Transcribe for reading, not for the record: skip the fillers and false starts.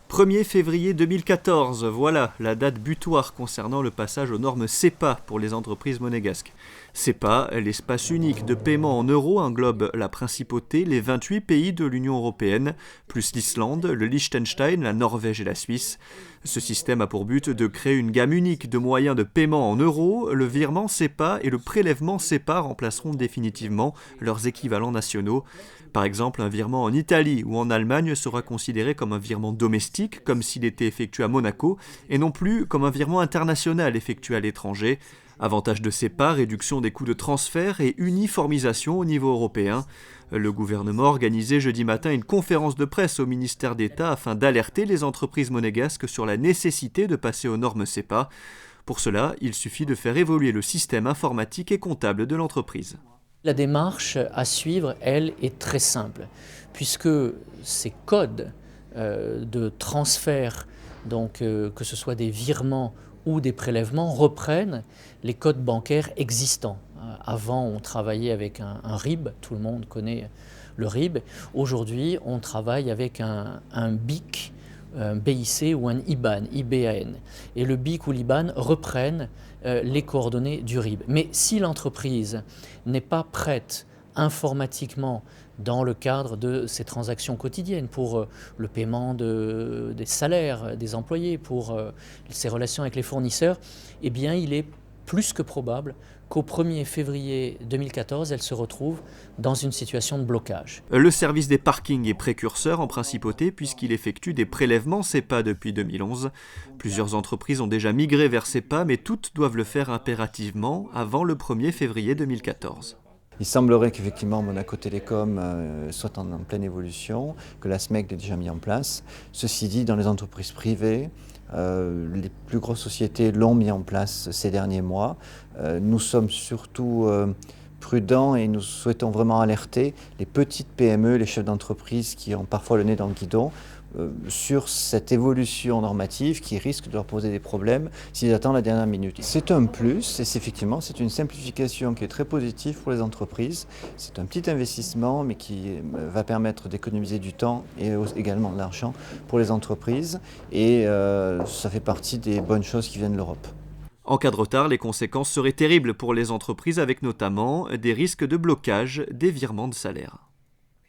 1er février 2014, voilà la date butoir concernant le passage aux normes SEPA pour les entreprises monégasques. SEPA, l'espace unique de paiement en euros, englobe la principauté, les 28 pays de l'Union européenne, plus l'Islande, le Liechtenstein, la Norvège et la Suisse. Ce système a pour but de créer une gamme unique de moyens de paiement en euros. Le virement SEPA et le prélèvement SEPA remplaceront définitivement leurs équivalents nationaux. Par exemple, un virement en Italie ou en Allemagne sera considéré comme un virement domestique, comme s'il était effectué à Monaco, et non plus comme un virement international effectué à l'étranger. Avantage de SEPA, réduction des coûts de transfert et uniformisation au niveau européen. Le gouvernement a organisé jeudi matin une conférence de presse au ministère d'État afin d'alerter les entreprises monégasques sur la nécessité de passer aux normes SEPA. Pour cela, il suffit de faire évoluer le système informatique et comptable de l'entreprise. La démarche à suivre, elle, est très simple, puisque ces codes de transfert, donc que ce soit des virements ou des prélèvements, reprennent les codes bancaires existants. Avant, on travaillait avec un RIB, tout le monde connaît le RIB. Aujourd'hui, on travaille avec un BIC, un BIC ou un IBAN, IBAN. Et le BIC ou l'IBAN reprennent les coordonnées du RIB. Mais si l'entreprise n'est pas prête informatiquement dans le cadre de ses transactions quotidiennes pour le paiement des salaires des employés, pour ses relations avec les fournisseurs, eh bien il est plus que probable qu'au 1er février 2014, elle se retrouve dans une situation de blocage. Le service des parkings est précurseur en principauté puisqu'il effectue des prélèvements SEPA depuis 2011. Plusieurs entreprises ont déjà migré vers SEPA, mais toutes doivent le faire impérativement avant le 1er février 2014. Il semblerait qu'effectivement Monaco Télécom soit en pleine évolution, que la SMEC l'ait déjà mis en place. Ceci dit, dans les entreprises privées, les plus grosses sociétés l'ont mis en place ces derniers mois. Nous sommes surtout prudents et nous souhaitons vraiment alerter les petites PME, les chefs d'entreprise qui ont parfois le nez dans le guidon, sur cette évolution normative qui risque de leur poser des problèmes s'ils attendent la dernière minute. C'est un plus et effectivement c'est une simplification qui est très positive pour les entreprises. C'est un petit investissement mais qui va permettre d'économiser du temps et également de l'argent pour les entreprises et ça fait partie des bonnes choses qui viennent de l'Europe. En cas de retard, les conséquences seraient terribles pour les entreprises avec notamment des risques de blocage des virements de salaire.